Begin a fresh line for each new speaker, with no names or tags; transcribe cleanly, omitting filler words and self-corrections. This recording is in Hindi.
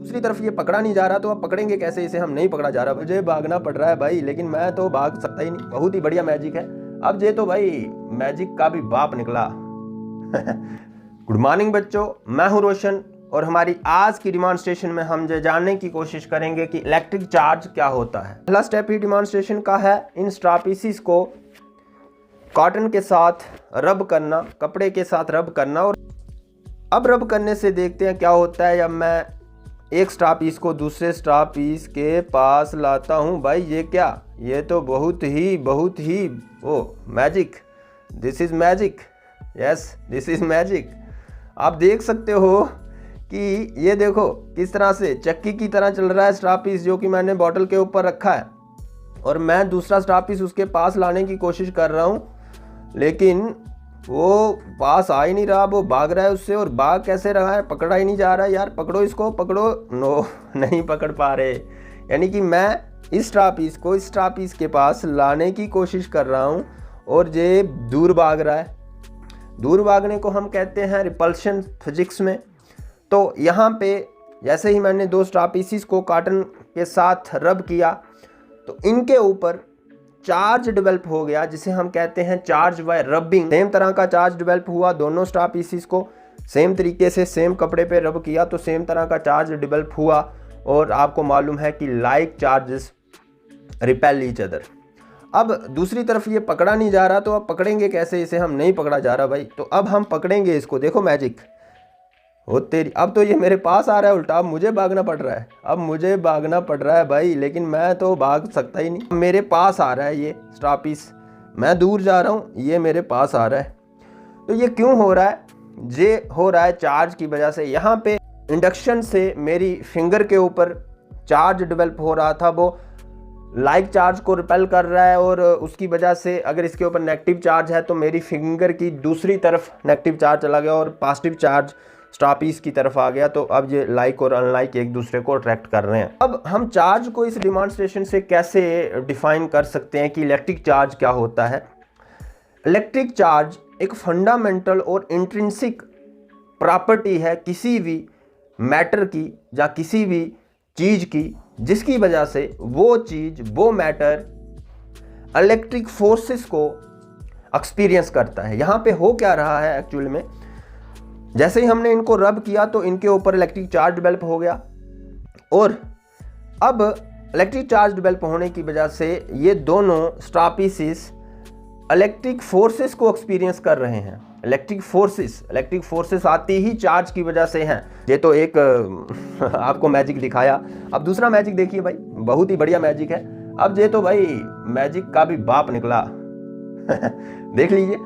दूसरी तरफ ये पकड़ा नहीं जा रहा, तो अब पकड़ेंगे कैसे इसे? हम नहीं पकड़ा जा रहा, मुझे भागना पड़ रहा है भाई, लेकिन मैं तो भाग सकता ही नहीं। बहुत ही बढ़िया मैजिक है। अब ये तो भाई मैजिक का भी बाप निकला। गुड मॉर्निंग बच्चों, मैं हूं रोशन और हमारी आज की डिमॉन्स्ट्रेशन में हम ये जानने की कोशिश करेंगे कि इलेक्ट्रिक चार्ज क्या होता है। पहला स्टेप ही डिमॉन्स्ट्रेशन का है इन स्ट्रा पीसीस को कॉटन के साथ रब करना, कपड़े के साथ रब करना। और अब रब करने से देखते हैं क्या होता है। जब मैं एक स्ट्रा पीस को दूसरे स्ट्रा पीस के पास लाता हूं, भाई ये क्या, ये तो बहुत ही magic, this is magic, yes this is magic. आप देख सकते हो कि ये देखो किस तरह से चक्की की तरह चल रहा है स्ट्रा पीस, जो कि मैंने बॉटल के ऊपर रखा है और मैं दूसरा स्ट्रा पीस उसके पास लाने की कोशिश कर रहा हूँ, लेकिन वो पास आ ही नहीं रहा, वो भाग रहा है उससे। और भाग कैसे रहा है, पकड़ा ही नहीं जा रहा है। यार पकड़ो इसको, पकड़ो। नो, नहीं पकड़ पा रहे। यानी कि मैं इस स्ट्रा पीस को इस स्ट्रा पीस के पास लाने की कोशिश कर रहा हूँ और ये दूर भाग रहा है। दूर भागने को हम कहते हैं रिपल्शन फिजिक्स में। तो यहाँ पे जैसे ही मैंने दो स्ट्रा पीसीस को कॉटन के साथ रब किया, तो इनके ऊपर चार्ज डेवलप हो गया, जिसे हम कहते हैं चार्ज बाय रबिंग। सेम तरह का चार्ज डेवलप हुआ, दोनों स्ट्रा पीसीस को सेम तरीके से सेम कपड़े पे रब किया तो सेम तरह का चार्ज डेवलप हुआ। और आपको मालूम है कि like charges repel each other. अब दूसरी तरफ ये पकड़ा नहीं जा रहा, तो अब पकड़ेंगे कैसे इसे? हम नहीं पकड़ा जा रहा भाई, तो अब हम पकड़ेंगे इसको। देखो मैजिक हो तेरी, अब तो ये मेरे पास आ रहा है उल्टा, अब मुझे भागना पड़ रहा है। अब मुझे भागना पड़ रहा है भाई, लेकिन मैं तो भाग सकता ही नहीं। मेरे पास आ रहा है ये स्ट्रा पीस, मैं दूर जा रहा हूँ, ये मेरे पास आ रहा है। तो ये क्यों हो रहा है? ये हो रहा है चार्ज की वजह से। यहाँ पे इंडक्शन से मेरी फिंगर के ऊपर चार्ज डेवलप हो रहा था, वो लाइक चार्ज को रिपेल कर रहा है और उसकी वजह से अगर इसके ऊपर नेगेटिव चार्ज है तो मेरी फिंगर की दूसरी तरफ नेगेटिव चार्ज चला गया और पॉजिटिव चार्ज स्ट्रा पीस की तरफ आ गया। तो अब ये लाइक और अनलाइक एक दूसरे को अट्रैक्ट कर रहे हैं। अब हम चार्ज को इस डिमॉन्स्ट्रेशन से कैसे डिफाइन कर सकते हैं कि इलेक्ट्रिक चार्ज क्या होता है? इलेक्ट्रिक चार्ज एक फंडामेंटल और इंट्रिंसिक प्रॉपर्टी है किसी भी मैटर की या किसी भी चीज़ की, जिसकी वजह से वो चीज़, वो मैटर इलेक्ट्रिक फोर्सेस को एक्सपीरियंस करता है। यहाँ पे हो क्या रहा है एक्चुअल में, जैसे ही हमने इनको रब किया तो इनके ऊपर इलेक्ट्रिक चार्ज डेवलप हो गया और अब इलेक्ट्रिक चार्ज डेवलप होने की वजह से ये दोनों स्ट्रा पीसीस इलेक्ट्रिक फोर्सेस को एक्सपीरियंस कर रहे हैं। इलेक्ट्रिक फोर्सेस आती ही चार्ज की वजह से हैं। ये तो एक आपको मैजिक दिखाया। अब दूसरा मैजिक देखिए भाई, बहुत ही बढ़िया मैजिक है। अब ये तो भाई मैजिक का भी बाप निकला। देख लीजिए।